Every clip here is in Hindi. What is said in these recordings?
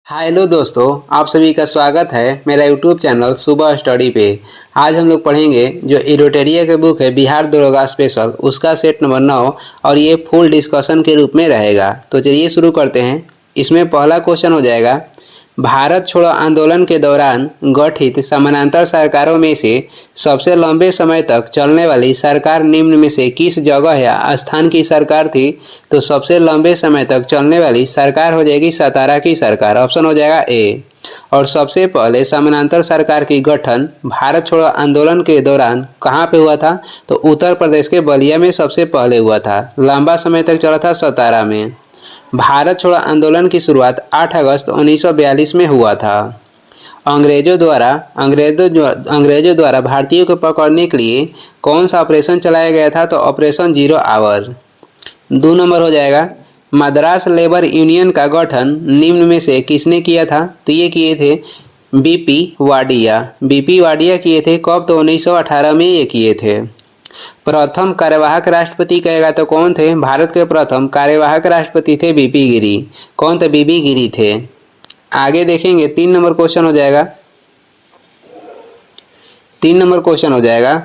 हेलो दोस्तों, आप सभी का स्वागत है मेरा यूट्यूब चैनल सुबह स्टडी पे। आज हम लोग पढ़ेंगे जो इरोटेरिया के बुक है बिहार दरोगा स्पेशल, उसका सेट नंबर 9 और ये फुल डिस्कशन के रूप में रहेगा। तो चलिए शुरू करते हैं। इसमें पहला क्वेश्चन हो जाएगा, भारत छोड़ो आंदोलन के दौरान गठित समानांतर सरकारों में से सबसे लंबे समय तक चलने वाली सरकार निम्न में से किस जगह या स्थान की सरकार थी? तो सबसे लंबे समय तक चलने वाली सरकार हो जाएगी सतारा की सरकार, ऑप्शन हो जाएगा ए। और सबसे पहले समानांतर सरकार की गठन भारत छोड़ो आंदोलन के दौरान कहाँ पे हुआ था? तो उत्तर प्रदेश के बलिया में सबसे पहले हुआ था। लंबा समय तक चला था सतारा में। भारत छोड़ो आंदोलन की शुरुआत 8 अगस्त 1942 में हुआ था। अंग्रेजों द्वारा भारतीयों को पकड़ने के लिए कौन सा ऑपरेशन चलाया गया था? तो ऑपरेशन 0 आवर। 2 नंबर हो जाएगा, मद्रास लेबर यूनियन का गठन निम्न में से किसने किया था? तो ये किए थे बीपी वाडिया। बीपी वाडिया किए थे। कब? तो 1918 में ये किए थे। प्रथम कार्यवाहक राष्ट्रपति कहेगा तो कौन थे? भारत के प्रथम कार्यवाहक राष्ट्रपति थे बीपी गिरी। कौन थे? बीबी गिरी थे। आगे देखेंगे 3 नंबर क्वेश्चन हो जाएगा। 3 नंबर क्वेश्चन हो जाएगा,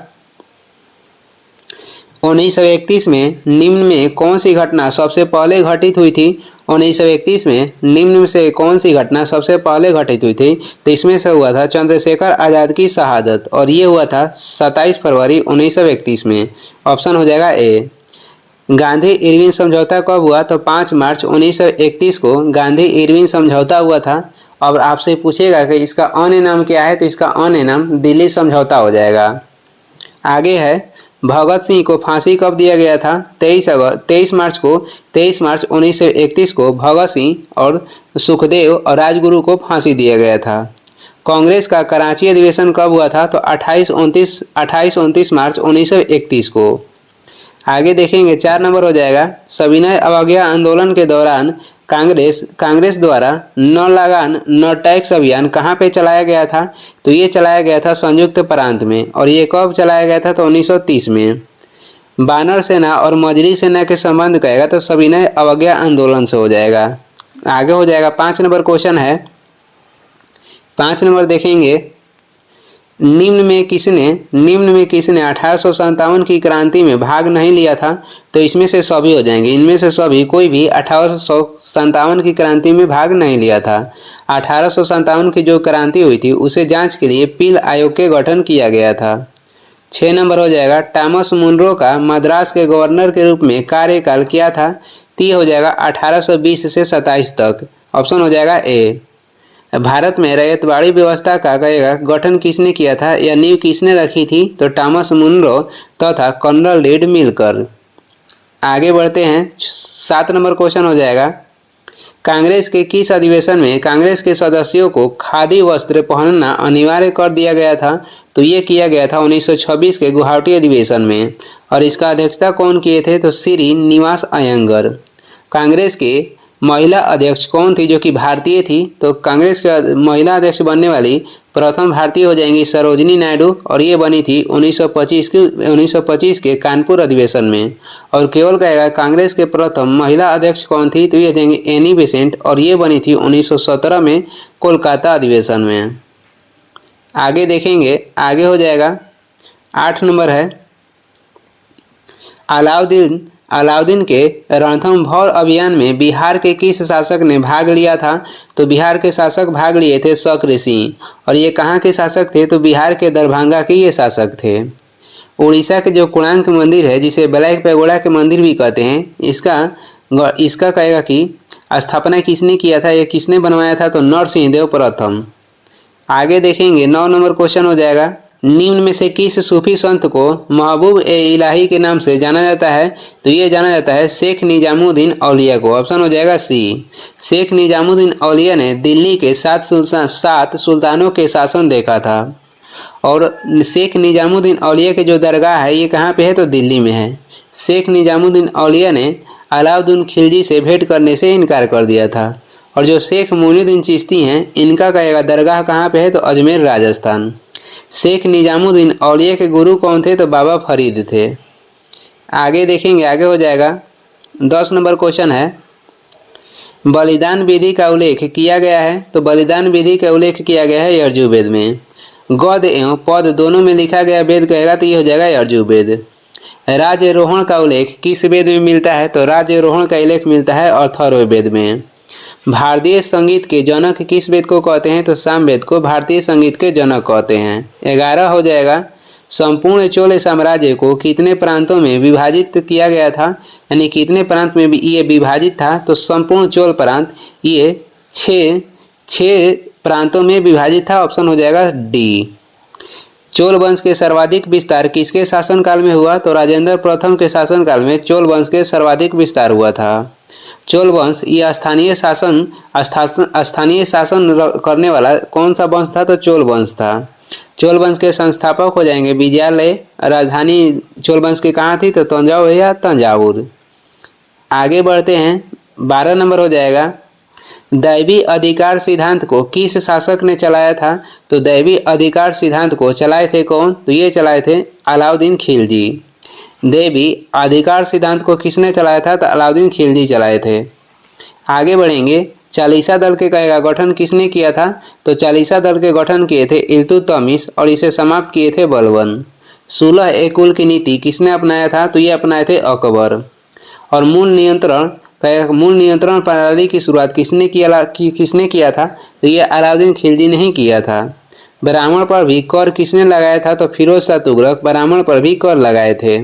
1931 में निम्न में कौन सी घटना सबसे पहले घटित हुई थी? 1931 में निम्न में से कौन सी घटना सबसे पहले घटित हुई थी? तो इसमें से हुआ था चंद्रशेखर आज़ाद की शहादत, और ये हुआ था 27 फरवरी 1931 में। ऑप्शन हो जाएगा ए। गांधी इरविन समझौता कब हुआ? तो 5 मार्च 1931 को गांधी इरविन समझौता हुआ था। अब आपसे पूछेगा कि इसका अन्य नाम क्या है? तो इसका अन्य नाम दिल्ली समझौता हो जाएगा। आगे है, भगत सिंह को फांसी कब दिया गया था? 23 मार्च 1931 को भगत सिंह और सुखदेव और राजगुरु को फांसी दिया गया था। कांग्रेस का कराची अधिवेशन कब हुआ था? तो 28-29 मार्च 1931 को। आगे देखेंगे 4 नंबर हो जाएगा, सविनय अवज्ञा आंदोलन के दौरान कांग्रेस द्वारा न लगान न टैक्स अभियान कहाँ पे चलाया गया था? तो ये चलाया गया था संयुक्त प्रांत में। और ये कब चलाया गया था? तो 1930 में। बानर सेना और मजरी सेना के संबंध कहेगा तो सविनय अवज्ञा आंदोलन से हो जाएगा। आगे हो जाएगा 5 नंबर क्वेश्चन है। 5 नंबर देखेंगे, निम्न में किसने 1857 की क्रांति में भाग नहीं लिया था? तो इसमें से सभी हो जाएंगे। इनमें से सभी, कोई भी 1857 की क्रांति में भाग नहीं लिया था। 1857 की जो क्रांति हुई थी उसे जांच के लिए पील आयोग के गठन किया गया था। 6 नंबर हो जाएगा, टॉमस मुनरो का मद्रास के गवर्नर के रूप में कार्यकाल क्या था? तो ये हो जाएगा 1820 से 27 तक। ऑप्शन हो जाएगा ए। भारत में रैयतवाड़ी व्यवस्था का कहेगा गठन किसने किया था या नींव किसने रखी थी? तो टॉमस मुनरो तथा कर्नल रीड मिलकर। आगे बढ़ते हैं, 7 नंबर क्वेश्चन हो जाएगा, कांग्रेस के किस अधिवेशन में कांग्रेस के सदस्यों को खादी वस्त्र पहनना अनिवार्य कर दिया गया था? तो ये किया गया था 1926 के गुवाहाटी अधिवेशन में। और इसका अध्यक्षता कौन किए थे? तो श्री निवास अयंगर। कांग्रेस के महिला अध्यक्ष कौन थी जो कि भारतीय थी? तो कांग्रेस के महिला अध्यक्ष बनने वाली प्रथम भारतीय हो जाएंगी सरोजिनी नायडू, और ये बनी थी 1925 के कानपुर अधिवेशन में। और केवल कहेगा कांग्रेस के प्रथम महिला अध्यक्ष कौन थी? तो ये देंगे एनी बेसेंट, और ये बनी थी 1917 में कोलकाता अधिवेशन में। आगे देखेंगे, आगे हो जाएगा 8 नंबर है, अलाउद्दीन के रणथंभौर अभियान में बिहार के किस शासक ने भाग लिया था? तो बिहार के शासक भाग लिए थे शक्र सिंह। और ये कहाँ के शासक थे? तो बिहार के दरभंगा के ये शासक थे। उड़ीसा के जो कोणार्क मंदिर है, जिसे ब्लैक पैगोडा के मंदिर भी कहते हैं, इसका कहेगा कि स्थापना किसने किया था या किसने बनवाया था? तो नरसिंहदेव प्रथम। आगे देखेंगे 9 नंबर क्वेश्चन हो जाएगा, निम्न में से किस सूफी संत को महबूब ए इलाही के नाम से जाना जाता है? तो ये जाना जाता है शेख निजामुद्दीन औलिया को। ऑप्शन हो जाएगा सी। शेख निजामुद्दीन औलिया ने दिल्ली के 7 सुल्तानों के शासन देखा था। और शेख निजामुद्दीन औलिया के जो दरगाह है ये कहाँ पे है? तो दिल्ली में है। शेख निजामुद्दीन औलिया ने अलाउद्दीन खिलजी से भेंट करने से इनकार कर दिया था। और जो शेख मोइनुद्दीन चिश्ती हैं, इनका कहेगा दरगाह कहाँ पे है? तो अजमेर राजस्थान। शेख निजामुद्दीन औलिया के गुरु कौन थे? तो बाबा फरीद थे। आगे देखेंगे, आगे हो जाएगा 10 नंबर क्वेश्चन है, बलिदान विधि का उल्लेख किया गया है? तो बलिदान विधि का उल्लेख किया गया है यजुर्वेद में। गद एवं पद दोनों में लिखा गया वेद कहेगा तो ये हो जाएगा यजुर्वेद। राजारोहण का उल्लेख किस वेद में मिलता है? तो राजारोहण का उल्लेख मिलता है अथर्ववेद में। भारतीय संगीत के जनक किस वेद को कहते हैं? तो सामवेद को भारतीय संगीत के जनक कहते हैं। 11 हो जाएगा। संपूर्ण चोल साम्राज्य को कितने प्रांतों में विभाजित किया गया था? यानी कितने प्रांत में ये विभाजित था? तो संपूर्ण चोल प्रांत ये छः प्रांतों में विभाजित था। ऑप्शन हो जाएगा डी। चोल वंश के सर्वाधिक विस्तार किसके शासनकाल में हुआ? तो राजेंद्र प्रथम के शासनकाल में चोल वंश के सर्वाधिक विस्तार हुआ था। चोल वंश ये स्थानीय शासन करने वाला कौन सा वंश था? तो चोल वंश था। चोल वंश के संस्थापक हो जाएंगे विजयालय। राजधानी चोल वंश की कहाँ थी? तो तंजावुर या तंजावुर। आगे बढ़ते हैं। 12 नंबर हो जाएगा। दैवी अधिकार सिद्धांत को किस शासक ने चलाया था? तो दैवी अधिकार सिद्धांत को चलाए थे कौन? तो ये चलाए थे अलाउद्दीन खिलजी। दैवी अधिकार सिद्धांत को किसने चलाया था? तो अलाउद्दीन खिलजी चलाए थे। आगे बढ़ेंगे। चालीसा दल के का गठन किसने किया था? तो चालीसा दल के गठन किए थे इल्तुतमिश और इसे समाप्त किए थे बलबन। 16 कुल की नीति किसने अपनाया था? तो ये अपनाए थे अकबर। और मूल नियंत्रण प्रणाली की शुरुआत किसने किया था? तो ये अलाउद्दीन खिलजी ने ही किया था। ब्राह्मण पर भी कर किसने लगाया था? तो फिरोज शाह तुगलक ब्राह्मण पर भी कर लगाए थे।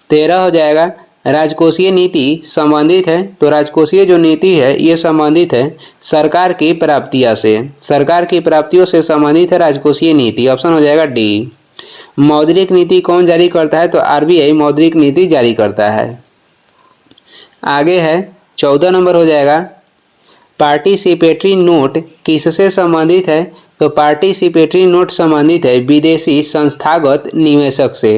13 हो जाएगा। राजकोषीय नीति संबंधित है? तो राजकोषीय जो नीति है ये संबंधित है सरकार की प्राप्तियों से। सरकार की प्राप्तियों से संबंधित है राजकोषीय नीति। ऑप्शन हो जाएगा डी। मौद्रिक नीति कौन जारी करता है? तो आरबीआई मौद्रिक नीति जारी करता है। आगे है 14 नंबर हो जाएगा। पार्टिसिपेटरी नोट किससे संबंधित है? तो पार्टिसिपेटरी नोट संबंधित है विदेशी संस्थागत निवेशक से।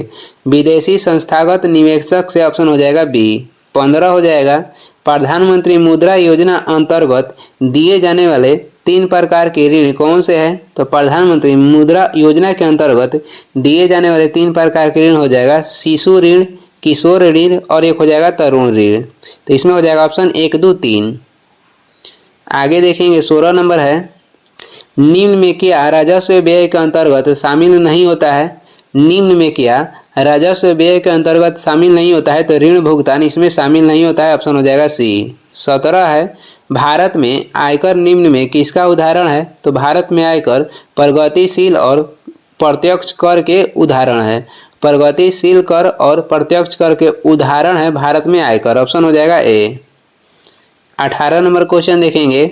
विदेशी संस्थागत निवेशक से। ऑप्शन हो जाएगा बी। 15 हो जाएगा। प्रधानमंत्री मुद्रा योजना अंतर्गत दिए जाने वाले 3 प्रकार के ऋण कौन से हैं? तो प्रधानमंत्री मुद्रा योजना के अंतर्गत दिए जाने वाले 3 प्रकार के ऋण हो जाएगा शिशु ऋण, किशोर ऋण और एक हो जाएगा तरुण ऋण। तो इसमें हो जाएगा ऑप्शन 1, 2, 3। आगे देखेंगे 16 नंबर है। निम्न में क्या राजस्व व्यय के अंतर्गत शामिल नहीं होता है? निम्न में क्या राजस्व व्यय के अंतर्गत शामिल नहीं होता है? तो ऋण भुगतान इसमें शामिल नहीं होता है। ऑप्शन हो जाएगा सी। 17 है। भारत में आयकर निम्न में किसका उदाहरण है? तो भारत में आयकर प्रगतिशील और प्रत्यक्ष कर के उदाहरण है। प्रगतिशील कर और प्रत्यक्ष कर के उदाहरण है भारत में आयकर। ऑप्शन हो जाएगा ए। 18 नंबर क्वेश्चन देखेंगे।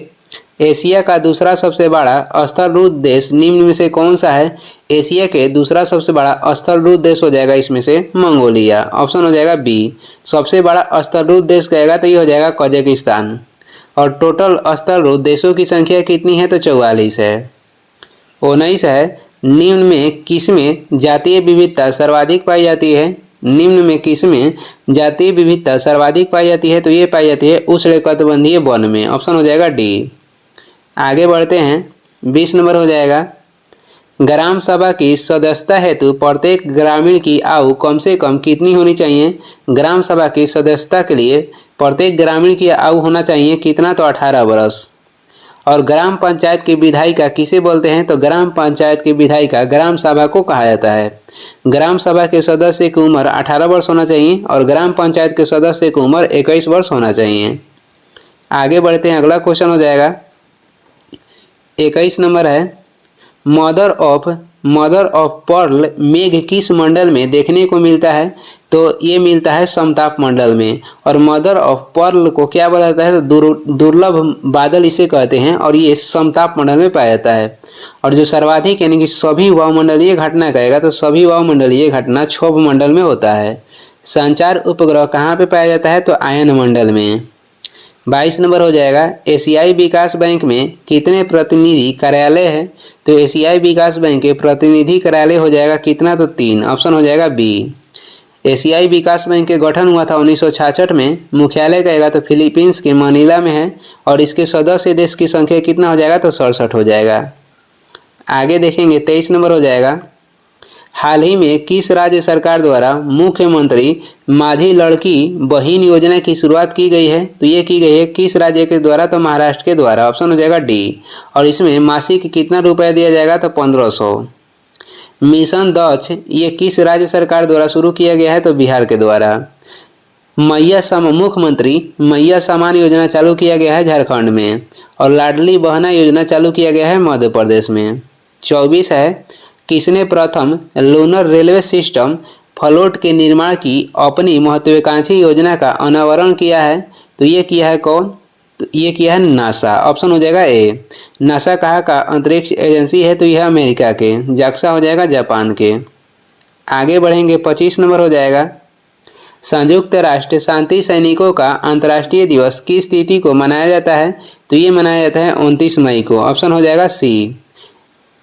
एशिया का दूसरा सबसे बड़ा स्थलरूप देश निम्न में से कौन सा है? एशिया के दूसरा सबसे बड़ा स्थलरूप देश हो जाएगा इसमें से मंगोलिया। ऑप्शन हो जाएगा बी। सबसे बड़ा स्थलरूप देश कहेगा तो ये हो जाएगा कजाकिस्तान। और टोटल स्थलरूप देशों की संख्या कितनी है? तो 44 है। 19 है। निम्न में किसमें जातीय विविधता सर्वाधिक पाई जाती है? निम्न में किसमें जातीय विविधता सर्वाधिक पाई जाती है? तो ये पाई जाती है उष्णकटिबंधीय वन में। ऑप्शन हो जाएगा डी। आगे बढ़ते हैं। 20 नंबर हो जाएगा। ग्राम सभा की सदस्यता हेतु प्रत्येक ग्रामीण की आयु कम से कम कितनी होनी चाहिए? ग्राम सभा की सदस्यता के लिए प्रत्येक ग्रामीण की आयु होना चाहिए कितना? तो 18 वर्ष। और ग्राम पंचायत की विधायिका किसे बोलते हैं? तो ग्राम पंचायत की विधायिका ग्राम सभा को कहा जाता है। ग्राम सभा के सदस्य की उम्र 18 वर्ष होना चाहिए और ग्राम पंचायत के सदस्य की उम्र 21 वर्ष होना चाहिए। आगे बढ़ते हैं। अगला क्वेश्चन हो जाएगा 21 नंबर है। मदर ऑफ पर्ल मेघ किस मंडल में देखने को मिलता है? तो ये मिलता है समताप मंडल में। और मदर ऑफ पर्ल को क्या बोला जाता है? तो दुर्लभ बादल इसे कहते हैं और ये समताप मंडल में पाया जाता है। और जो सर्वाधिक यानी कि सभी वायुमंडलीय घटना कहेगा तो सभी वायुमंडलीय घटना क्षोभ मंडल में होता है। संचार उपग्रह कहाँ पे पाया जाता है? तो आयन मंडल में। 22 नंबर हो जाएगा। एशियाई विकास बैंक में कितने प्रतिनिधि कार्यालय है? तो एशियाई विकास बैंक के प्रतिनिधि कार्यालय हो जाएगा कितना? तो 3। ऑप्शन हो जाएगा बी। एशियाई विकास बैंक के गठन हुआ था 1966 में। मुख्यालय कहेगा तो फिलीपींस के मनीला में है और इसके सदस्य देश की संख्या कितना हो जाएगा? तो 67 हो जाएगा। आगे देखेंगे 23 नंबर हो जाएगा। हाल ही में किस राज्य सरकार द्वारा मुख्यमंत्री माझी लड़की बहन योजना की शुरुआत की गई है? तो ये की गई है किस राज्य के द्वारा? तो महाराष्ट्र के द्वारा। ऑप्शन हो जाएगा डी। और इसमें मासिक कितना रुपया दिया जाएगा? तो 1500। मिशन दक्ष ये किस राज्य सरकार द्वारा शुरू किया गया है? तो बिहार के द्वारा। मुख्यमंत्री मैया सम्मान योजना चालू किया गया है झारखंड में। और लाडली बहना योजना चालू किया गया है मध्य प्रदेश में। 24 है, किसने प्रथम लूनर रेलवे सिस्टम फ्लोट के निर्माण की अपनी महत्वाकांक्षी योजना का अनावरण किया है? तो ये किया है कौन? तो ये किया है नासा। ऑप्शन हो जाएगा ए। नासा कहाँ का अंतरिक्ष एजेंसी है? तो यह अमेरिका के। जाक्सा हो जाएगा जापान के। आगे बढ़ेंगे, 25 नंबर हो जाएगा, संयुक्त राष्ट्र शांति सैनिकों का अंतर्राष्ट्रीय दिवस किस तिथि को मनाया जाता है? तो ये मनाया जाता है 29 मई को। ऑप्शन हो जाएगा सी।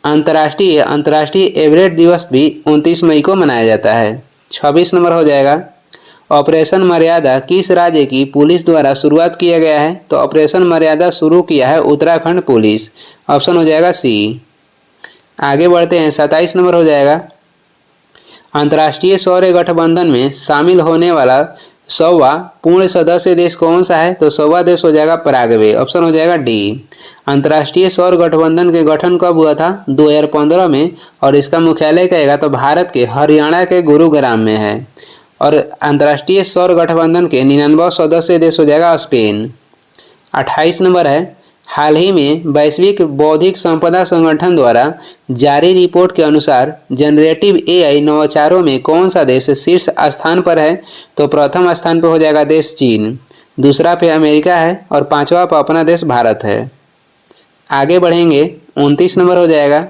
अंतर्राष्ट्रीय एवरेट दिवस भी 29 मई को मनाया जाता है। 26 नंबर हो जाएगा, ऑपरेशन मर्यादा किस राज्य की पुलिस द्वारा शुरुआत किया गया है? तो ऑपरेशन मर्यादा शुरू किया है उत्तराखंड पुलिस। ऑप्शन हो जाएगा सी। आगे बढ़ते हैं, 27 नंबर हो जाएगा, अंतर्राष्ट्रीय सौर गठबंधन में शामिल होने वाला 100वां पूर्ण सदस्य देश कौन सा है? तो 100वां देश हो जाएगा पराग्वे। ऑप्शन हो जाएगा डी। अंतर्राष्ट्रीय सौर गठबंधन के गठन कब हुआ था? 2015 में। और इसका मुख्यालय कहेगा तो भारत के हरियाणा के गुरुग्राम में है। और अंतर्राष्ट्रीय सौर गठबंधन के 99 सदस्य देश हो जाएगा स्पेन। 28 नंबर है, हाल ही में वैश्विक बौद्धिक संपदा संगठन द्वारा जारी रिपोर्ट के अनुसार जनरेटिव एआई नवाचारों में कौन सा देश शीर्ष स्थान पर है? तो प्रथम स्थान पर हो जाएगा देश चीन, दूसरा पे अमेरिका है और पांचवा पर अपना देश भारत है। आगे बढ़ेंगे, 29 नंबर हो जाएगा,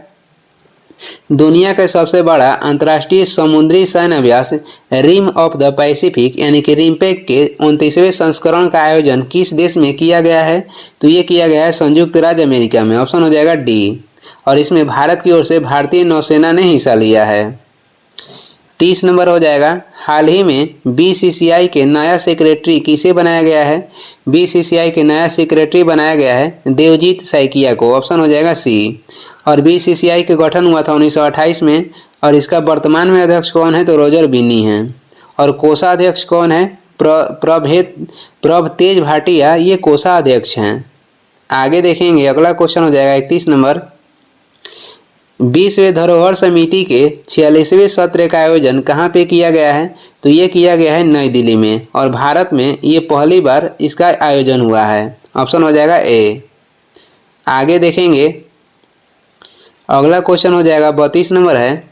दुनिया का सबसे बड़ा अंतर्राष्ट्रीय समुद्री सैन्य अभ्यास रिम ऑफ द पैसिफिक यानी कि रिमपेक के 29वें संस्करण का आयोजन किस देश में किया गया है? तो ये किया गया है संयुक्त राज्य अमेरिका में। ऑप्शन हो जाएगा डी। और इसमें भारत की ओर से भारतीय नौसेना ने हिस्सा लिया है। 30 नंबर हो जाएगा, हाल ही में बीसीसीआई के नया सेक्रेटरी किसे बनाया गया है? बीसीसीआई के नया सेक्रेटरी बनाया गया है देवजीत सैकिया को। ऑप्शन हो जाएगा सी। और बीसीसीआई का गठन हुआ था 1928 में। और इसका वर्तमान में अध्यक्ष कौन है? तो रोजर बिन्नी है। और कोषाध्यक्ष कौन है? प्रभतेज भाटिया ये कोषाध्यक्ष हैं। आगे देखेंगे, अगला क्वेश्चन हो जाएगा 31 नंबर, विश्व धरोहर समिति के 46वें सत्र का आयोजन कहाँ पे किया गया है? तो ये किया गया है नई दिल्ली में। और भारत में ये पहली बार इसका आयोजन हुआ है। ऑप्शन हो जाएगा ए। आगे देखेंगे, अगला क्वेश्चन हो जाएगा 32 नंबर है,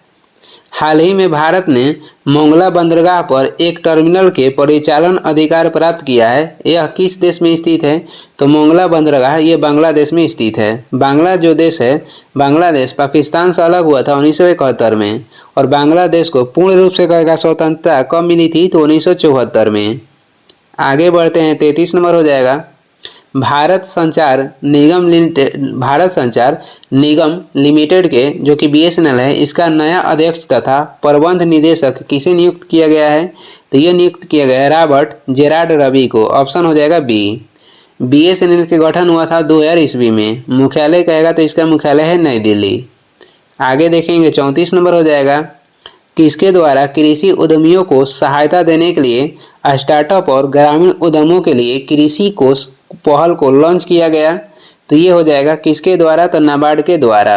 हाल ही में भारत ने मोंगला बंदरगाह पर एक टर्मिनल के परिचालन अधिकार प्राप्त किया है। यह किस देश में स्थित है? तो मोंगला बंदरगाह ये बांग्लादेश में स्थित है। बांग्ला जो देश है, बांग्लादेश पाकिस्तान से अलग हुआ था 1971 में। और बांग्लादेश को पूर्ण रूप से कहेगा स्वतंत्रता कब मिली थी? तो 1974 में। आगे बढ़ते हैं, 33 नंबर हो जाएगा, भारत संचार निगम लिमिटेड के जो कि बीएसएनएल है, इसका नया अध्यक्ष तथा प्रबंध निदेशक किसे नियुक्त किया गया है? तो ये नियुक्त किया गया है रॉबर्ट जेरार्ड रवि को। ऑप्शन हो जाएगा बी। बीएसएनएल के गठन हुआ था 2000 ईस्वी में। मुख्यालय कहेगा तो इसका मुख्यालय है नई दिल्ली। आगे देखेंगे, 34 नंबर हो जाएगा, किसके द्वारा कृषि उद्यमियों को सहायता देने के लिए स्टार्टअप और ग्रामीण उद्यमों के लिए कृषि कोष पहल को लॉन्च किया गया? तो ये हो जाएगा किसके द्वारा? तो नाबार्ड के द्वारा।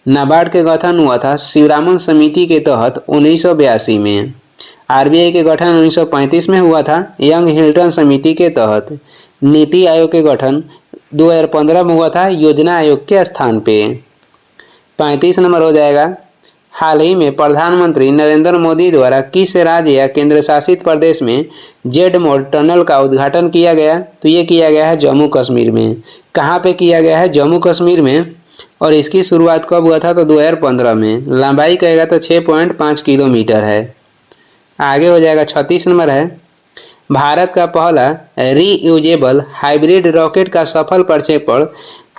नाबार्ड के गठन हुआ था शिवरामन समिति के तहत 1982 में। आरबीआई के गठन 1935 में हुआ था यंग हिल्टन समिति के तहत। नीति आयोग के गठन 2015 में हुआ था योजना आयोग के स्थान पे। 35 नंबर हो जाएगा, हाल ही में प्रधानमंत्री नरेंद्र मोदी द्वारा किस राज्य या केंद्र शासित प्रदेश में जेड मोड टनल का उद्घाटन किया गया? तो ये किया गया है जम्मू कश्मीर में। कहाँ पे किया गया है? जम्मू कश्मीर में। और इसकी शुरुआत कब हुआ था? तो 2015 में। लंबाई कहेगा तो 6.5 किलोमीटर है। आगे हो जाएगा, 36 नंबर है, भारत का पहला रीयूजेबल हाइब्रिड रॉकेट का सफल प्रक्षेपण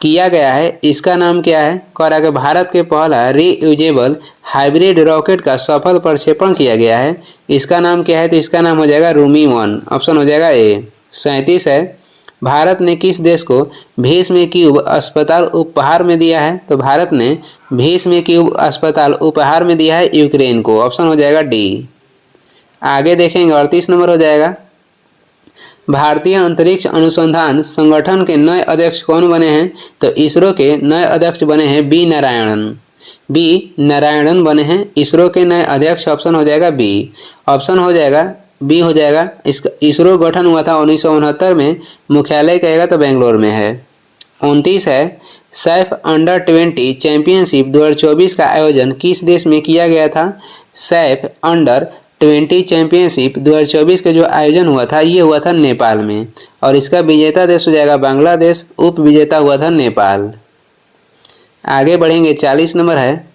किया गया है, इसका नाम क्या है? कह रहा है कि भारत के पहला रीयूजेबल हाइब्रिड रॉकेट का सफल प्रक्षेपण किया गया है, इसका नाम क्या है? तो इसका नाम हो जाएगा रूमी 1। ऑप्शन हो जाएगा ए। 37 है, भारत ने किस देश को भीष्म क्यूब अस्पताल उपहार में दिया है? तो भारत ने भीष्म क्यूब अस्पताल उपहार में दिया है यूक्रेन को। ऑप्शन हो जाएगा डी। आगे देखेंगे 38 नंबर हो जाएगा। भारतीय अंतरिक्ष अनुसंधान संगठन के नए अध्यक्ष कौन बने हैं? तो इसरो के नए अध्यक्ष बने हैं बी नारायणन। बी नारायणन बने हैं इसरो के नए अध्यक्ष। ऑप्शन हो जाएगा बी। ऑप्शन हो जाएगा बी हो जाएगा। इसका इसरो गठन हुआ था 1969 में। मुख्यालय कहेगा तो बेंगलोर में है। 29 है सैफ अंडर 20 चैंपियनशिप 2024 का आयोजन किस देश में किया गया था? सैफ अंडर 20 चैंपियनशिप 2024 का जो आयोजन हुआ था ये हुआ था नेपाल में, और इसका विजेता देश हो जाएगा बांग्लादेश, उप विजेता हुआ था नेपाल। आगे बढ़ेंगे 40 नंबर है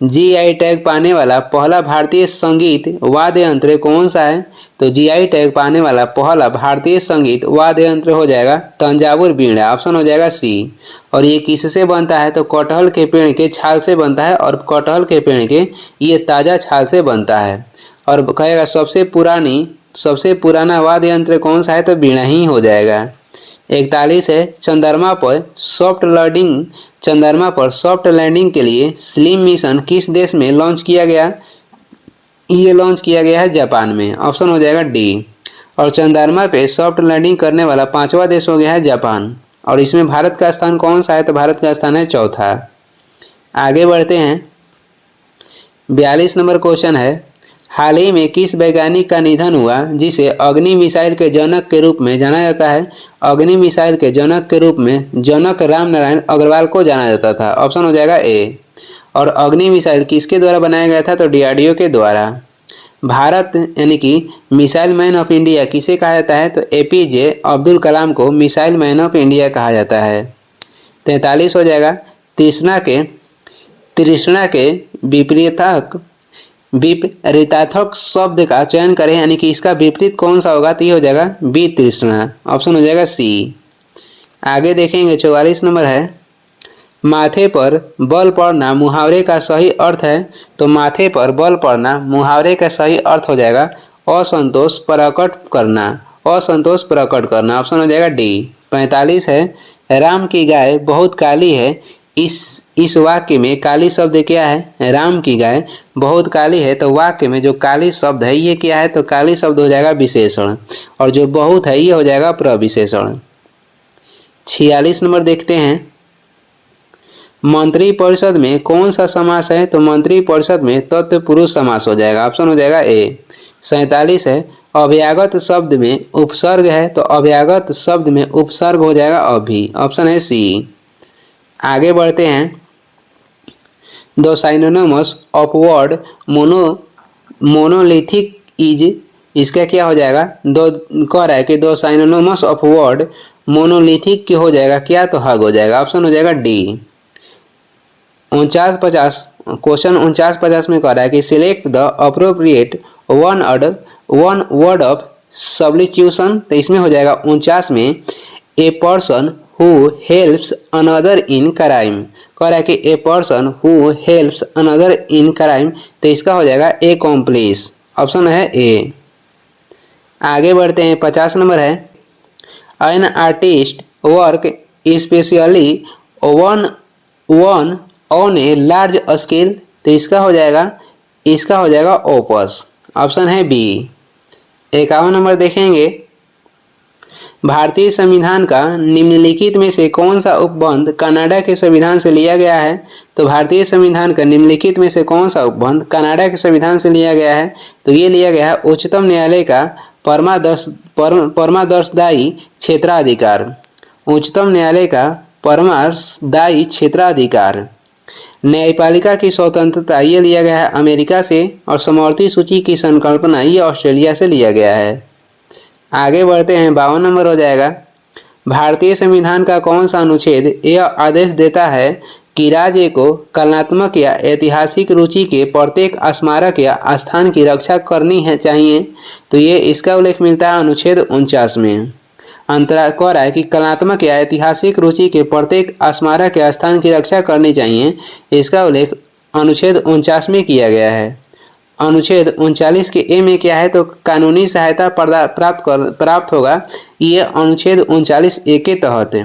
जीआई टैग पाने वाला पहला भारतीय संगीत वाद्य यंत्र कौन सा है? तो जीआई टैग पाने वाला पहला भारतीय संगीत वाद्य यंत्र हो जाएगा तंजावुर बीड़ा। ऑप्शन हो जाएगा सी। और ये किससे बनता है? तो कटहल के पेड़ के छाल से बनता है, और कटहल के पेड़ के ये ताज़ा छाल से बनता है। और कहेगा सबसे पुराना वाद्य यंत्र कौन सा है? तो बीड़ा ही हो जाएगा। 41 है चंद्रमा पर सॉफ्ट लैंडिंग के लिए स्लिम मिशन किस देश में लॉन्च किया गया? ये लॉन्च किया गया है जापान में। ऑप्शन हो जाएगा डी। और चंद्रमा पे सॉफ्ट लैंडिंग करने वाला 5वां देश हो गया है जापान। और इसमें भारत का स्थान कौन सा है? तो भारत का स्थान है चौथा। आगे बढ़ते हैं 42 नंबर क्वेश्चन है हाल ही में किस वैज्ञानिक का निधन हुआ जिसे अग्नि मिसाइल के जनक के रूप में जाना जाता है? अग्नि मिसाइल के जनक के रूप में जनक रामनारायण अग्रवाल को जाना जाता था। ऑप्शन हो जाएगा ए। और अग्नि मिसाइल किसके द्वारा बनाया गया था? तो डीआरडीओ के द्वारा। भारत यानी कि मिसाइल मैन ऑफ इंडिया किसे कहा जाता है? तो एपीजे अब्दुल कलाम को मिसाइल मैन ऑफ इंडिया कहा जाता है। 43 हो जाएगा तृष्णा के विपरीतार्थक शब्द का चयन करें, यानी कि इसका विपरीत कौन सा होगा? तो ये हो जाएगा बी तृष्णा। ऑप्शन हो जाएगा सी। आगे देखेंगे 44 नंबर है माथे पर बल पड़ना मुहावरे का सही अर्थ है? तो माथे पर बल पड़ना मुहावरे का सही अर्थ हो जाएगा असंतोष प्रकट करना। ऑप्शन हो जाएगा डी। 45 है राम की गाय बहुत काली है। इस वाक्य में काली शब्द क्या है? राम की गाय बहुत काली है। तो वाक्य में जो काली शब्द है ये क्या है? तो काली शब्द हो जाएगा विशेषण, और जो बहुत है ये हो जाएगा प्रविशेषण। 46 नंबर देखते हैं मंत्रिपरिषद में कौन सा समास है? तो मंत्रिपरिषद में तत्पुरुष समास हो जाएगा। ऑप्शन हो जाएगा ए। 47 है अभ्यागत शब्द में उपसर्ग है। तो अभ्यागत शब्द में उपसर्ग हो जाएगा अभी। ऑप्शन है सी। आगे बढ़ते हैं the synonymous of word monolithic is, इसका क्या हो जाएगा? कह रहा है कि the synonymous of word monolithic हो जाएगा क्या? तो हग हो जाएगा। ऑप्शन हो जाएगा डी। 49-50 क्वेश्चन 49-50 में कह रहा है कि select the appropriate one word of substitution. तो इसमें हो जाएगा 49 में a person who helps another in crime. कह रहा है कि a person who helps another in crime, तो इसका हो जाएगा एक्कम्प्लिश। ऑप्शन है ए। आगे बढ़ते हैं 50 नंबर है an artist work specially one on a large scale. तो इसका हो जाएगा ओपस। ऑप्शन है बी। 51 नंबर देखेंगे भारतीय संविधान का निम्नलिखित में से कौन सा उपबंध कनाडा के संविधान से लिया गया है? तो भारतीय संविधान का निम्नलिखित में से कौन सा उपबंध कनाडा के संविधान से लिया गया है? तो ये लिया गया है उच्चतम न्यायालय का परमादर्शदायी क्षेत्राधिकार। उच्चतम न्यायालय का परमादर्शदायी क्षेत्राधिकार। न्यायपालिका की स्वतंत्रता ये लिया गया है अमेरिका से, और समवर्ती सूची की संकल्पना ये ऑस्ट्रेलिया से लिया गया है। आगे बढ़ते हैं 52 नंबर हो जाएगा भारतीय संविधान का कौन सा अनुच्छेद यह आदेश देता है कि राज्य को कलात्मक या ऐतिहासिक रुचि के प्रत्येक स्मारक या स्थान की रक्षा करनी है चाहिए? तो ये इसका उल्लेख मिलता है अनुच्छेद 49 में। अंतरा कह रहा है कि कलात्मक या ऐतिहासिक रुचि के प्रत्येक स्मारक या स्थान की रक्षा करनी चाहिए, इसका उल्लेख अनुच्छेद 49 में किया गया है। अनुच्छेद 39 के ए में क्या है, तो कानूनी सहायता प्राप्त होगा, ये अनुच्छेद 39 ए के तहत है।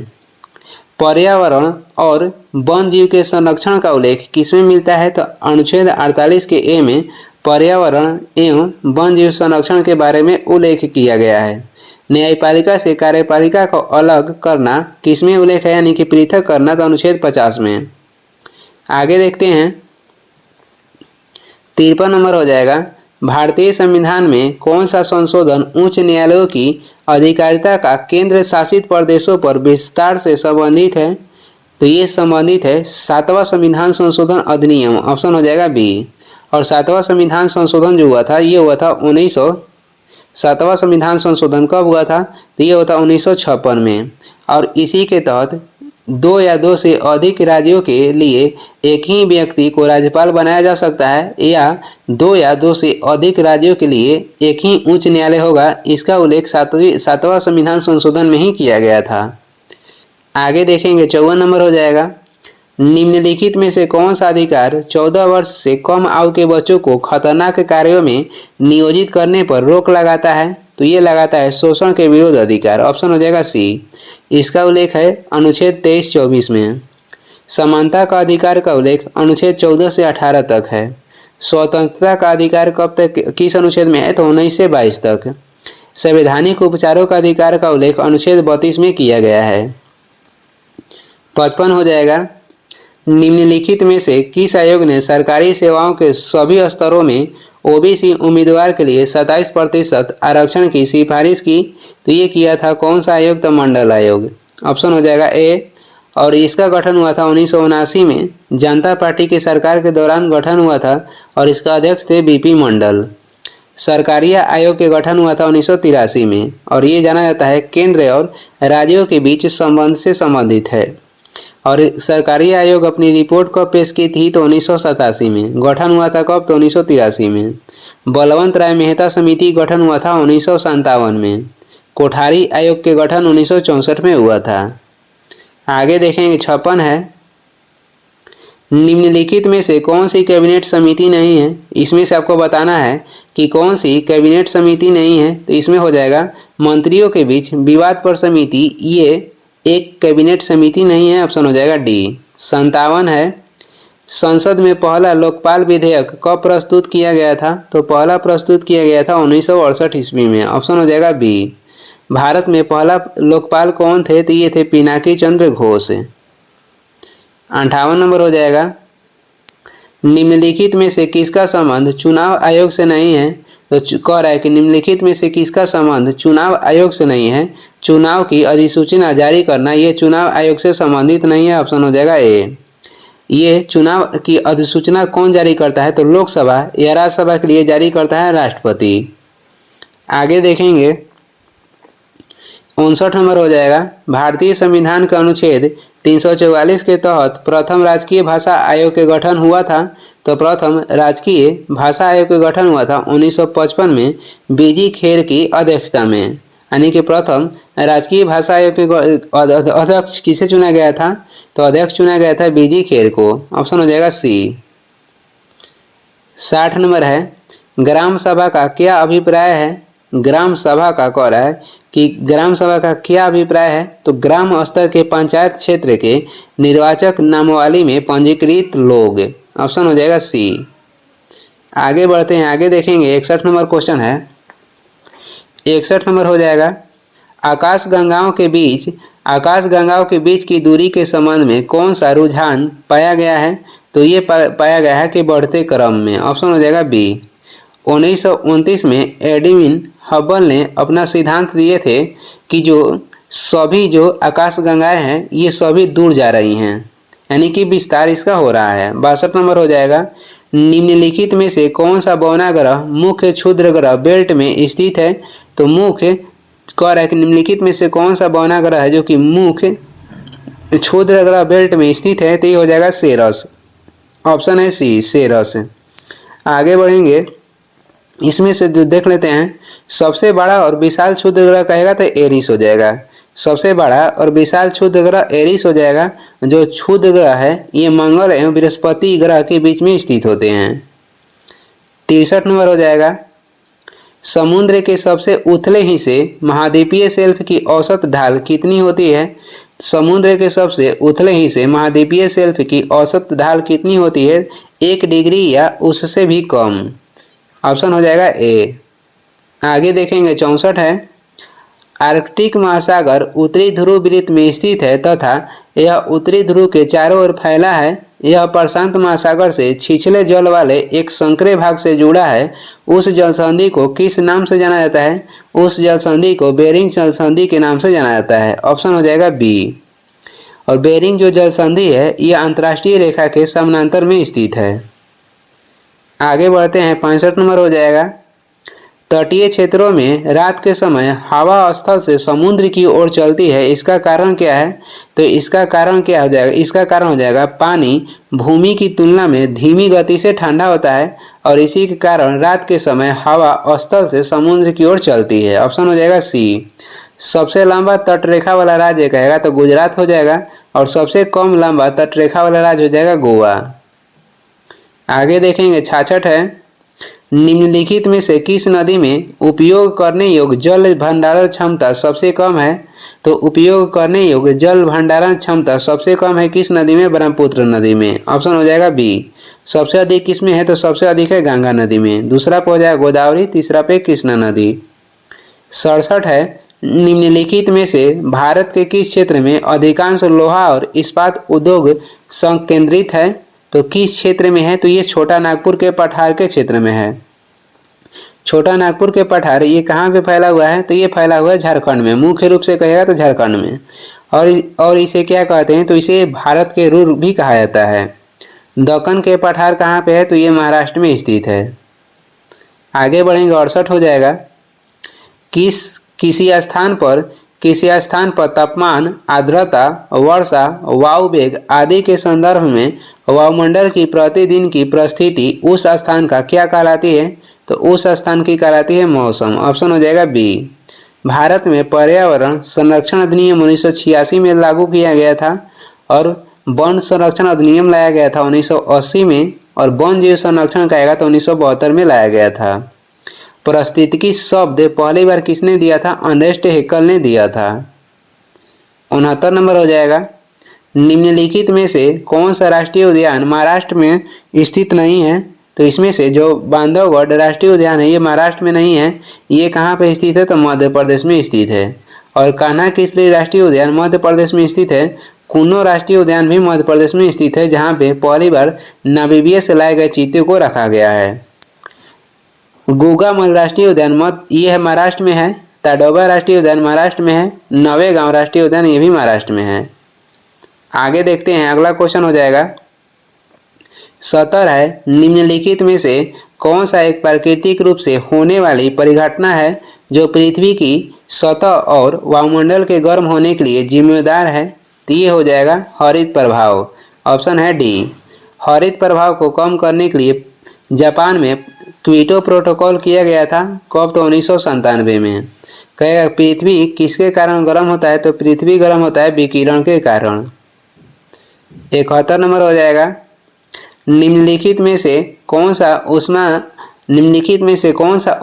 पर्यावरण और वन जीव के संरक्षण का उल्लेख किसमें मिलता है, तो अनुच्छेद 48 के ए में पर्यावरण एवं वन जीव संरक्षण के बारे में उल्लेख किया गया है। न्यायपालिका से कार्यपालिका को अलग करना किसमें उल्लेख है, यानी कि पृथक करना, तो अनुच्छेद 50 में। आगे देखते हैं 53 नंबर हो जाएगा, भारतीय संविधान में कौन सा संशोधन उच्च न्यायालयों की अधिकारिता का केंद्र शासित प्रदेशों पर विस्तार से संबंधित है, तो ये संबंधित है 7वां संविधान संशोधन अधिनियम, ऑप्शन हो जाएगा बी। और 7वां संविधान संशोधन जो हुआ था ये हुआ था 7वां संविधान संशोधन कब हुआ था, तो ये होता 1956 में। और इसी के तहत 2 या 2 से अधिक राज्यों के लिए एक ही व्यक्ति को राज्यपाल बनाया जा सकता है, या 2 या 2 से अधिक राज्यों के लिए एक ही उच्च न्यायालय होगा। इसका उल्लेख 7वां संविधान संशोधन में ही किया गया था। आगे देखेंगे 54 नंबर हो जाएगा, निम्नलिखित में से कौन सा अधिकार 14 वर्ष से कम आयु के बच्चों को खतरनाक कार्यों में नियोजित करने पर रोक लगाता है, तो ये लगाता है शोषण के विरोध अधिकार, ऑप्शन हो जाएगा सी। इसका उल्लेख है अनुच्छेद 23-24 में। समानता का अधिकार का उल्लेख अनुच्छेद 14 से 18 तक है। स्वतंत्रता का अधिकार कब तक, किस अनुच्छेद में है, तो 19 से 22 तक। संवैधानिक उपचारों का अधिकार का उल्लेख अनुच्छेद 32 में किया गया है। 55 हो जाएगा, निम्नलिखित में से किस आयोग ने सरकारी सेवाओं के सभी स्तरों में ओबीसी उम्मीदवार के लिए 27% आरक्षण की सिफारिश की, तो ये किया था कौन सा आयोग, तो मंडल आयोग, ऑप्शन हो जाएगा ए। और इसका गठन हुआ था 1979 में, जनता पार्टी की सरकार के दौरान गठन हुआ था और इसका अध्यक्ष थे बीपी मंडल। सरकारी आयोग के गठन हुआ था 1983 में और ये जाना जाता है केंद्र और राज्यों के बीच संबंध से संबंधित है। और सरकारी आयोग अपनी रिपोर्ट कब पेश की थी, तो 1987 में। गठन हुआ था कब, तो 1983 में। बलवंत राय मेहता समिति गठन हुआ था 1957 में। कोठारी आयोग के गठन 1964 में हुआ था। आगे देखेंगे 56 है, निम्नलिखित में से कौन सी कैबिनेट समिति नहीं है, इसमें से आपको बताना है कि कौन सी कैबिनेट समिति नहीं है, तो इसमें हो जाएगा मंत्रियों के बीच विवाद पर समिति, ये एक कैबिनेट समिति नहीं है, ऑप्शन हो जाएगा डी। 57 है, संसद में पहला लोकपाल विधेयक कब प्रस्तुत किया गया था, तो पहला प्रस्तुत किया गया था 1968 ईस्वी में, ऑप्शन हो जाएगा बी। भारत में पहला लोकपाल कौन थे, तो ये थे पिनाकी चंद्र घोष। 58 नंबर हो जाएगा, निम्नलिखित में से किसका संबंध चुनाव आयोग से नहीं है, तो कह रहा है कि निम्नलिखित में से किसका संबंध चुनाव आयोग से नहीं है, चुनाव की अधिसूचना जारी करना ये चुनाव आयोग से संबंधित नहीं है, ऑप्शन हो जाएगा ए। ये चुनाव की अधिसूचना कौन जारी करता है, तो लोकसभा या राज्यसभा के लिए जारी करता है राष्ट्रपति। आगे देखेंगे 59 नंबर हो जाएगा, भारतीय संविधान के अनुच्छेद 344 के तहत प्रथम राजकीय भाषा आयोग के गठन हुआ था, तो प्रथम राजकीय भाषा आयोग के गठन हुआ था 1955 में बीजी खेर की अध्यक्षता में, यानी कि प्रथम राजकीय भाषा आयोग के अध्यक्ष किसे चुना गया था, तो अध्यक्ष चुना गया था बीजी खेर को, ऑप्शन हो जाएगा सी। 60 नंबर है, ग्राम सभा का क्या अभिप्राय है, ग्राम सभा का कह रहा है कि ग्राम सभा का क्या अभिप्राय है, तो ग्राम स्तर के पंचायत क्षेत्र के निर्वाचक नामावली में पंजीकृत लोग, ऑप्शन हो जाएगा सी। आगे बढ़ते हैं, आगे देखेंगे 61 नंबर क्वेश्चन है। 61 नंबर हो जाएगा, आकाश गंगाओं के बीच की दूरी के संबंध में कौन सा रुझान पाया गया है, तो ये पाया गया है कि बढ़ते क्रम में, ऑप्शन हो जाएगा बी। 1929 में एडविन हबल ने अपना सिद्धांत दिए थे कि जो आकाश गंगाएं हैं ये सभी दूर जा रही हैं, यानी कि विस्तार इसका हो रहा है। 62 नंबर हो जाएगा, निम्नलिखित में से कौन सा बौनाग्रह मुख्य क्षुद्र ग्रह बेल्ट में स्थित है, तो मुख्य कह रहा है कि निम्नलिखित में से कौन सा बौनाग्रह है जो कि मुख्य क्षुद्र ग्रह बेल्ट में स्थित है, तो ये हो जाएगा सेरस, ऑप्शन है सी सेरस। आगे बढ़ेंगे, इसमें से जो देख लेते हैं, सबसे बड़ा और विशाल क्षुद्र ग्रह कहेगा तो एरिस हो जाएगा। सबसे बड़ा और विशाल क्षुद्र ग्रह एरिस हो जाएगा। जो क्षुद्र ग्रह है ये मंगल एवं बृहस्पति ग्रह के बीच में स्थित होते हैं। 63 नंबर हो जाएगा, समुद्र के सबसे उथले हिस्से महाद्वीपीय शेल्फ की औसत ढाल कितनी होती है? समुद्र के सबसे उथले हिस्से महाद्वीपीय शेल्फ की औसत ढाल कितनी होती है? 1 डिग्री या उससे भी कम। ऑप्शन हो जाएगा ए। आगे देखेंगे 64 है, आर्कटिक महासागर उत्तरी ध्रुव वृत्त में स्थित है तथा यह उत्तरी ध्रुव के चारों ओर फैला है। यह प्रशांत महासागर से छिछले जल वाले एक संकरे भाग से जुड़ा है। उस जल संधि को किस नाम से जाना जाता है? उस जल संधि को बेरिंग जल संधि के नाम से जाना जाता है। ऑप्शन हो जाएगा बी। और बेरिंग जो जल संधि है यह अंतर्राष्ट्रीय रेखा के समानांतर में स्थित है। आगे बढ़ते हैं, 65 नंबर हो जाएगा, तटीय क्षेत्रों में रात के समय हवा स्थल से समुद्र की ओर चलती है, इसका कारण क्या है? तो इसका कारण क्या हो जाएगा? इसका कारण हो जाएगा पानी भूमि की तुलना में धीमी गति से ठंडा होता है और इसी के कारण रात के समय हवा स्थल से समुद्र की ओर चलती है। ऑप्शन हो जाएगा सी। सबसे लंबा तटरेखा वाला राज्य कहेगा तो गुजरात हो जाएगा और सबसे कम लंबा तटरेखा वाला राज्य हो जाएगा गोवा। आगे देखेंगे 66 है, निम्नलिखित में से किस नदी में उपयोग करने योग्य जल भंडारण क्षमता सबसे कम है? तो उपयोग करने योग्य जल भंडारण क्षमता सबसे कम है किस नदी में? ब्रह्मपुत्र नदी में। ऑप्शन हो जाएगा बी। सबसे अधिक किस में है? तो सबसे अधिक है गंगा नदी में। दूसरा पे हो जाएगा गोदावरी, तीसरा पे कृष्णा नदी। 67 है, निम्नलिखित में से भारत के किस क्षेत्र में अधिकांश लोहा और इस्पात उद्योग संकेंद्रित है? तो किस क्षेत्र में है? तो ये छोटा नागपुर के पठार के क्षेत्र में है। छोटा नागपुर के पठार ये कहाँ पे फैला हुआ है? तो ये फैला हुआ है झारखंड में, मुख्य रूप से कहेगा तो झारखंड में। और इसे क्या कहते हैं? तो इसे भारत के रुर भी कहा जाता है। दक्कन के पठार कहाँ पे है? तो ये महाराष्ट्र में स्थित है। आगे बढ़ेंगे, 68 हो जाएगा, किसी स्थान पर तापमान, आर्द्रता, वर्षा, वायु वेग आदि के संदर्भ में वायुमंडल की प्रतिदिन की परिस्थिति उस स्थान का क्या कहलाती है? तो उस स्थान की कहलाती है मौसम। ऑप्शन हो जाएगा बी। भारत में पर्यावरण संरक्षण अधिनियम 1986 में लागू किया गया था और वन संरक्षण अधिनियम लाया गया था 1980 में और वन जीव संरक्षण कहेगा तो 1972 में लाया गया था। पारिस्थितिकी शब्द पहली बार किसने दिया था? अर्नेस्ट हैकेल ने दिया था। 69 नंबर हो जाएगा, निम्नलिखित में से कौन सा राष्ट्रीय उद्यान महाराष्ट्र में स्थित नहीं है? तो इसमें से जो बांधवगढ़ राष्ट्रीय उद्यान है ये महाराष्ट्र में नहीं है। ये कहाँ पे स्थित है? तो मध्य प्रदेश में स्थित है। और कान्हा किसली राष्ट्रीय उद्यान मध्य प्रदेश में स्थित है। कुन्नो राष्ट्रीय उद्यान भी मध्य प्रदेश में स्थित है जहाँ पे पहली बार नामीबिया से लाए गए चीते को रखा गया है। गोगामल राष्ट्रीय उद्यान ये है महाराष्ट्र में है। ताडोबा राष्ट्रीय उद्यान महाराष्ट्र में है। नवेगांव राष्ट्रीय उद्यान ये भी महाराष्ट्र में है। आगे देखते हैं, अगला क्वेश्चन हो जाएगा 70 है, निम्नलिखित में से कौन सा एक प्राकृतिक रूप से होने वाली परिघटना है जो पृथ्वी की सतह और वायुमंडल के गर्म होने के लिए जिम्मेदार है? तो ये हो जाएगा हरित प्रभाव। ऑप्शन है डी। हरित प्रभाव को कम करने के लिए जापान में क्योटो प्रोटोकॉल किया गया था। कब? तो 1997 में। कहेगा पृथ्वी किसके कारण गर्म होता है? तो पृथ्वी गर्म होता है विकिरण के कारण। 71 नंबर हो जाएगा, निम्नलिखित में से कौन सा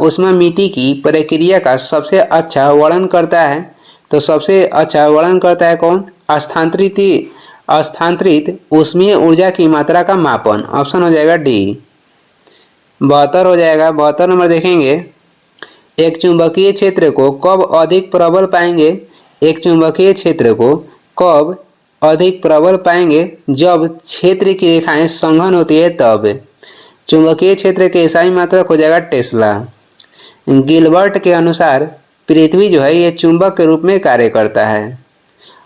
ऊष्मा मिट्टी की प्रक्रिया का सबसे अच्छा वर्णन करता है? तो सबसे अच्छा वर्णन करता है कौन? स्थानांतरित ऊष्मीय ऊर्जा की मात्रा का मापन। ऑप्शन हो जाएगा डी। 72 हो जाएगा, 72 नंबर देखेंगे, एक चुंबकीय क्षेत्र को कब अधिक प्रबल पाएंगे? एक चुंबकीय क्षेत्र को कब अधिक प्रबल पाएंगे? जब क्षेत्र की रेखाएं संघन होती है तब। चुंबकीय क्षेत्र के इकाई मात्रक हो जाएगा टेस्ला। गिलबर्ट के अनुसार पृथ्वी जो है ये चुंबक के रूप में कार्य करता है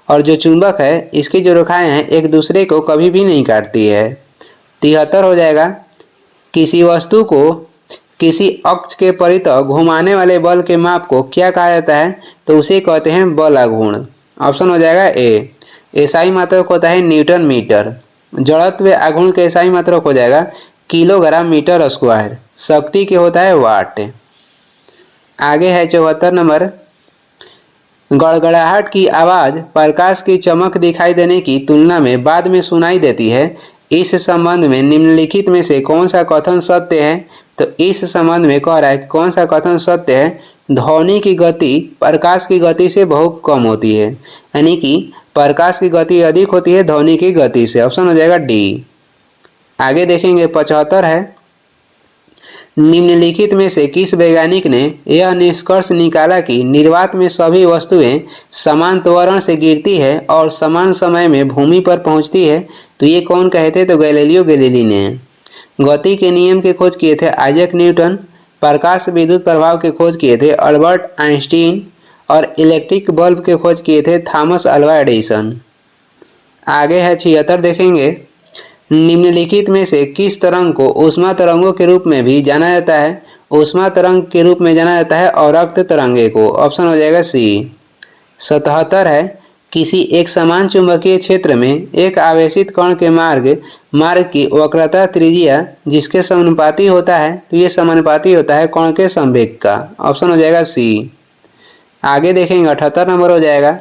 और जो चुंबक है इसकी जो रेखाएं हैं एक दूसरे को कभी भी नहीं काटती है। 73 हो जाएगा, किसी वस्तु को किसी अक्ष के परितः घुमाने वाले बल के माप को क्या कहा जाता है? तो उसे कहते हैं बल आघूर्ण। ऑप्शन हो जाएगा ए। एसआई मात्रक होता है न्यूटन मीटर। जड़त्व आघूर्ण के एसआई मात्रक हो जाएगा किलोग्राम मीटर स्क्वायर। शक्ति के होता है वाट। आगे है 74 नंबर, गड़गड़ाहट की आवाज प्रकाश की चमक दिखाई देने की तुलना में बाद में सुनाई देती है। इस संबंध में निम्नलिखित में से कौन सा कथन सत्य है? तो इस संबंध में कह रहा है कि कौन सा कथन सत्य है, ध्वनि की गति प्रकाश की गति से बहुत कम होती है, यानी कि प्रकाश की गति अधिक होती है ध्वनि की गति से। ऑप्शन हो जाएगा डी। आगे देखेंगे 75 है, निम्नलिखित में से किस वैज्ञानिक ने यह निष्कर्ष निकाला कि निर्वात में सभी वस्तुएं समान त्वरण से गिरती है और समान समय में भूमि पर पहुंचती है? तो ये कौन कहते? तो गैलीलियो गैलीली ने। गति के नियम की खोज किए थे आइजैक न्यूटन। प्रकाश विद्युत प्रभाव की खोज किए थे अल्बर्ट आइंस्टीन। और इलेक्ट्रिक बल्ब की खोज किए थे थॉमस अल्वा एडिसन। आगे है 76, देखेंगे निम्नलिखित में से किस तरंग को ऊष्मा तरंगों के रूप में भी जाना जाता है? ऊष्मा तरंग के रूप में जाना जाता है अवरक्त तरंगे को। ऑप्शन हो जाएगा सी। 77 है, किसी एक समान चुंबकीय क्षेत्र में एक आवेशित कण के मार्ग की वक्रता त्रिज्या जिसके समानुपाती होता है, तो ये समानुपाती होता है कण के संवेग का। ऑप्शन हो जाएगा सी। आगे देखेंगे 78 नंबर हो जाएगा,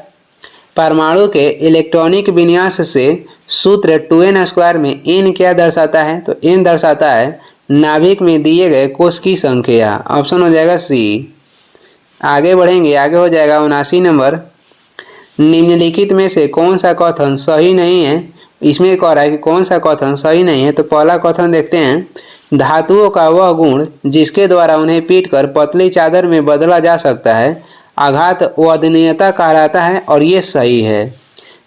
परमाणु के इलेक्ट्रॉनिक विन्यास से सूत्र 2n² में n क्या दर्शाता है? तो n दर्शाता है नाभिक में दिए गए कोष की संख्या। ऑप्शन हो जाएगा सी। आगे बढ़ेंगे, आगे हो जाएगा 79 नंबर, निम्नलिखित में से कौन सा कथन सही नहीं है? इसमें कह रहा है कि कौन सा कथन सही नहीं है। तो पहला कथन देखते हैं, धातुओं का वह गुण जिसके द्वारा उन्हें पीटकर पतली चादर में बदला जा सकता है आघात वदनीयता कहलाता है, और ये सही है।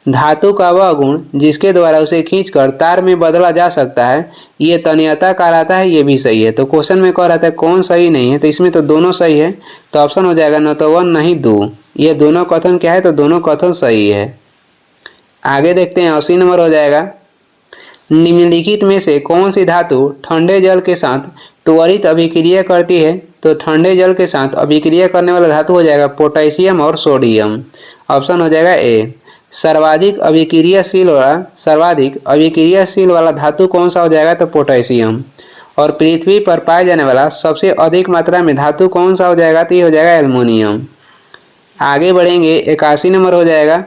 धातु का वह गुण जिसके द्वारा उसे खींचकर तार में बदला जा सकता है ये तन्यता कहलाता है, ये भी सही है। तो क्वेश्चन में कह रहा था कौन सही नहीं है, तो इसमें तो दोनों सही है। तो ऑप्शन हो जाएगा न तो 1 नहीं 2। ये दोनों कथन क्या है? तो दोनों कथन सही है। आगे देखते हैं 80 नंबर हो जाएगा, निम्नलिखित में से कौन सी धातु ठंडे जल के साथ त्वरित अभिक्रिया करती है? तो ठंडे जल के साथ अभिक्रिया करने वाला धातु हो जाएगा पोटेशियम और सोडियम। ऑप्शन हो जाएगा ए। सर्वाधिक अभिक्रियाशील वाला धातु कौन सा हो जाएगा? तो पोटेशियम। और पृथ्वी पर पाए जाने वाला सबसे अधिक मात्रा में धातु कौन सा हो जाएगा? तो ये हो जाएगा एल्युमिनियम। आगे बढ़ेंगे 81 नंबर हो जाएगा,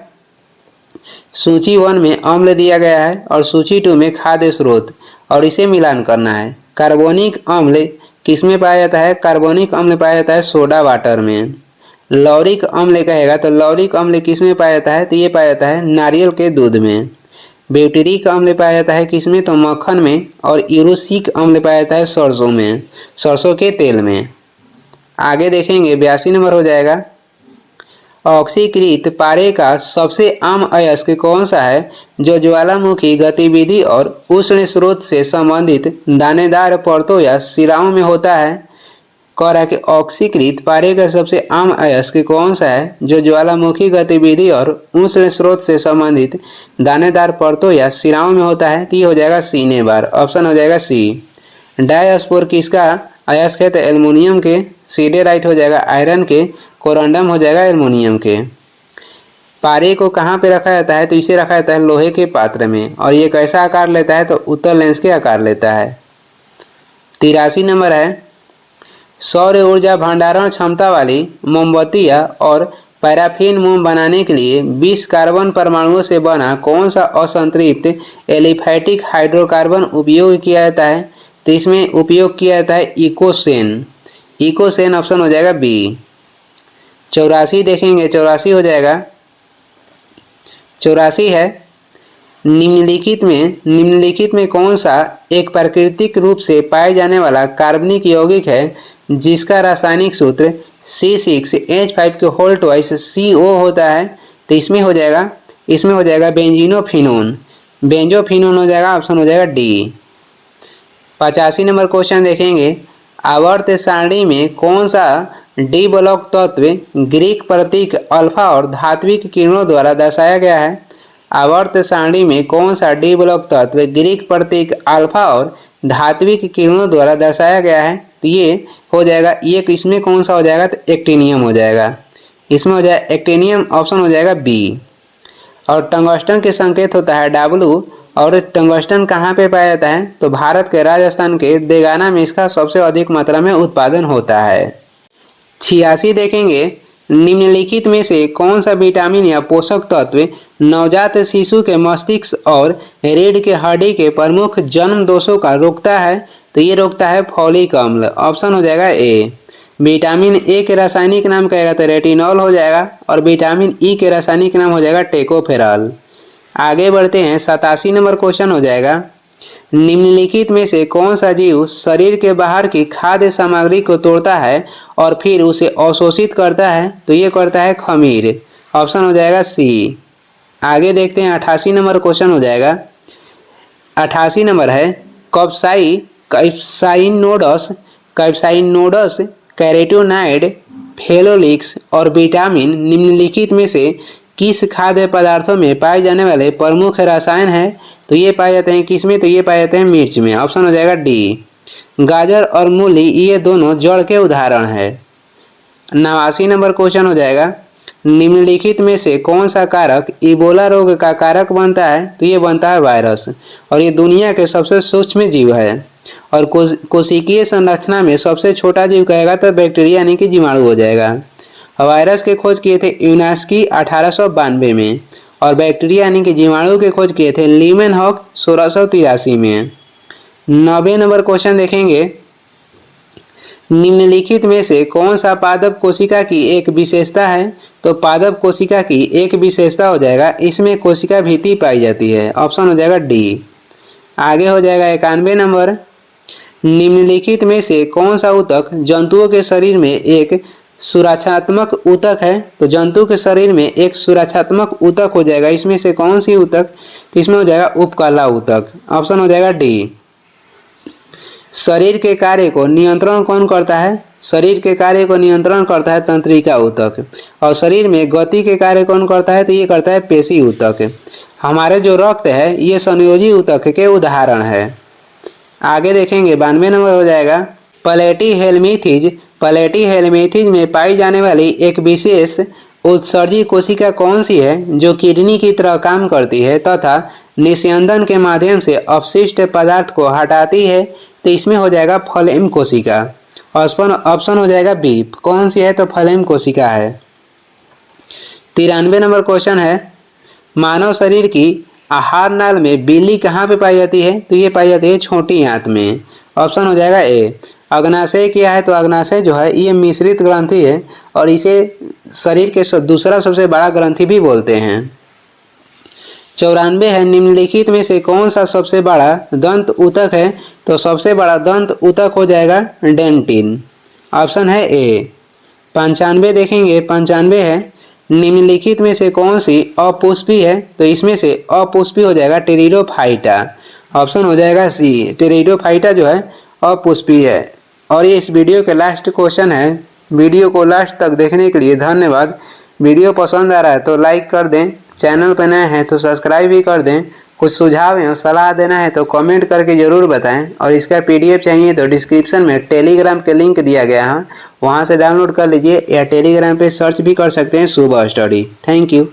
सूची 1 में अम्ल दिया गया है और सूची 2 में खाद्य स्रोत, और इसे मिलान करना है। कार्बोनिक अम्ल किस में पाया जाता है? कार्बोनिक अम्ल पाया जाता है सोडा वाटर में। लौरिक अम्ल कहेगा तो लौरिक अम्ल किस में पाया जाता है? तो ये पाया जाता है नारियल के दूध में। ब्यूटेरिक अम्ल पाया जाता है किस में? तो मक्खन में। और यूरोसिक अम्ल पाया जाता है सरसों में, सरसों के तेल में। आगे देखेंगे 82 नंबर हो जाएगा, ऑक्सीकृत पारे का सबसे आम अयस्क कौन सा है जो ज्वालामुखी गतिविधि और उष्ण स्रोत से संबंधित दानेदार परतों या सिराओं में होता है? कह रहा है कि ऑक्सीकृत पारे का सबसे आम अयस्क कौन सा है जो ज्वालामुखी गतिविधि और उष्ण स्रोत से संबंधित दानेदार परतों या सिराओं में होता है? तो ये हो जाएगा सी नेबार। ऑप्शन हो जाएगा सी। डायस्पोर किसका अयस्क है? तो एल्युमिनियम के। सीधे राइट हो जाएगा आयरन के। कोरंडम हो जाएगा एल्युमिनियम के। पारे को कहाँ पे रखा जाता है? तो इसे रखा जाता है लोहे के पात्र में, और ये कैसा आकार लेता है? तो उत्तल लेंस के आकार लेता है। 83 नंबर है, सौर ऊर्जा भंडारण क्षमता वाली मोमबत्तियाँ और पैराफिन मोम बनाने के लिए 20 कार्बन परमाणुओं से बना कौन सा असंतृप्त एलिफैटिक हाइड्रोकार्बन उपयोग किया जाता है? तो इसमें उपयोग किया जाता है इकोसेन। इकोसेन ऑप्शन हो जाएगा बी। 84 देखेंगे, 84 हो जाएगा, 84 है, निम्नलिखित में कौन सा एक प्राकृतिक रूप से पाए जाने वाला कार्बनिक यौगिक है जिसका रासायनिक सूत्र C6H5CO होता है? तो इसमें हो जाएगा बेंजीनोफिनोन। बेंजोफिनोन हो जाएगा। ऑप्शन हो जाएगा डी। 85 नंबर क्वेश्चन देखेंगे, आवर्त सारणी में कौन सा डी ब्लॉक तत्व ग्रीक प्रतीक अल्फा और धात्विक किरणों द्वारा दर्शाया गया है? आवर्त सारणी में कौन सा डी ब्लॉक तत्व ग्रीक प्रतीक अल्फा और धात्विक किरणों द्वारा दर्शाया गया है? तो ये हो जाएगा, ये इसमें कौन सा हो जाएगा? तो एक्टिनियम हो जाएगा। इसमें हो जाएगा एक्टिनियम। ऑप्शन हो जाएगा बी। और टंगस्टन के संकेत होता है डब्लू, और टंगस्टन कहाँ पे पाया जाता है? तो भारत के राजस्थान के देगाना में इसका सबसे अधिक मात्रा में उत्पादन होता है। 86 देखेंगे, निम्नलिखित में से कौन सा विटामिन या पोषक तत्व नवजात शिशु के मस्तिष्क और रीढ़ के हड्डी के प्रमुख जन्म दोषों का रोकता है? तो ये रोकता है फॉलिक अम्ल। ऑप्शन हो जाएगा ए। विटामिन ए के रासायनिक नाम कहेगा तो रेटिनॉल हो जाएगा और विटामिन ई के रासायनिक नाम हो जाएगा टेकोफेरॉल। आगे बढ़ते हैं, 87 नंबर क्वेश्चन हो जाएगा, निम्नलिखित में से कौन सा जीव शरीर के बाहर की खाद्य सामग्री को तोड़ता है और फिर उसे अवशोषित करता है? तो ये करता है खमीर। ऑप्शन हो जाएगा सी। आगे देखते हैं, 88 नंबर क्वेश्चन हो जाएगा। 88 नंबर है, कैप्साइनोडस कैरोटीनॉइड फेनोलिक्स और विटामिन निम्नलिखित में से किस खाद्य पदार्थों में पाए जाने वाले प्रमुख रसायन है? तो ये पाए जाते हैं किसमें? तो ये पाए जाते हैं मिर्च में। ऑप्शन हो जाएगा डी। गाजर और मूली ये दोनों जड़ के उदाहरण है। 89 नंबर क्वेश्चन हो जाएगा, निम्नलिखित में से कौन सा कारक इबोला रोग का कारक बनता है? तो ये बनता है वायरस और ये दुनिया के सबसे सूक्ष्म जीव है। और कोशिकीय संरचना में सबसे छोटा जीव कहेगा तो बैक्टीरिया यानी कि जीवाणु हो जाएगा। वायरस के खोज किए थे यूनास्की 1892 में और बैक्टीरिया यानी कि जीवाणु के खोज किए थे लीमेनहॉक 1683 में। 90 नंबर क्वेश्चन देखेंगे, निम्नलिखित में से कौन सा पादप कोशिका की एक विशेषता है? तो पादप कोशिका की एक विशेषता हो जाएगा इसमें कोशिका भित्ति पाई जाती है। ऑप्शन हो जाएगा डी। आगे हो जाएगा 91 नंबर, निम्नलिखित में से कौन सा ऊतक जंतुओं के शरीर में एक सुरक्षात्मक ऊतक है? तो जंतु के शरीर में एक सुरक्षात्मक ऊतक हो जाएगा, इसमें से कौन सी ऊतक? तो इसमें हो जाएगा उपकला ऊतक। ऑप्शन हो जाएगा डी। शरीर के कार्य को नियंत्रण कौन करता है? शरीर के कार्य को नियंत्रण करता है तंत्रिका ऊतक। और शरीर में गति के कार्य कौन करता है? तो ये करता है पेशी ऊतक। हमारे जो रक्त है ये संयोजी ऊतक के उदाहरण है। आगे देखेंगे, 92 नंबर हो जाएगा, प्लेटी हेलमिंथेज में पाई जाने वाली एक विशेष उत्सर्जी कोशिका कौन सी है जो किडनी की तरह काम करती है तथा निस्यंदन के माध्यम से अपशिष्ट पदार्थ को हटाती है? तो इसमें हो जाएगा फ्लेम कोशिका। ऑप्शन हो जाएगा बी। कौन सी है? तो फ्लेम कोशिका है। 93 नंबर क्वेश्चन है, मानव शरीर की आहार नाल में बिल्ली कहाँ पे पाई जाती है? तो ये पाई जाती है छोटी आंत में। ऑप्शन हो जाएगा ए। अग्नाशय क्या है? तो अग्नाशय जो है ये मिश्रित ग्रंथि है और इसे शरीर के दूसरा सबसे बड़ा ग्रंथि भी बोलते हैं। 94 है, निम्नलिखित में से कौन सा सबसे बड़ा दंत ऊतक है? तो सबसे बड़ा दंत ऊतक हो जाएगा डेंटिन। ऑप्शन है ए। 95 देखेंगे, 95 है, निम्नलिखित में से कौन सी अपुष्पी है? तो इसमें से अपुष्पी हो जाएगा टेरिडोफाइटा। ऑप्शन हो जाएगा सी। टेरिडोफाइटा जो है अपुष्पी है। और ये इस वीडियो के लास्ट क्वेश्चन है। वीडियो को लास्ट तक देखने के लिए धन्यवाद। वीडियो पसंद आ रहा है तो लाइक कर दें, चैनल पर नए हैं तो सब्सक्राइब भी कर दें। कुछ सुझाव या सलाह देना है तो कमेंट करके ज़रूर बताएं। और इसका PDF चाहिए तो डिस्क्रिप्शन में टेलीग्राम के लिंक दिया गया है, वहां से डाउनलोड कर लीजिए या टेलीग्राम पे सर्च भी कर सकते हैं सुबह स्टडी। Thank you.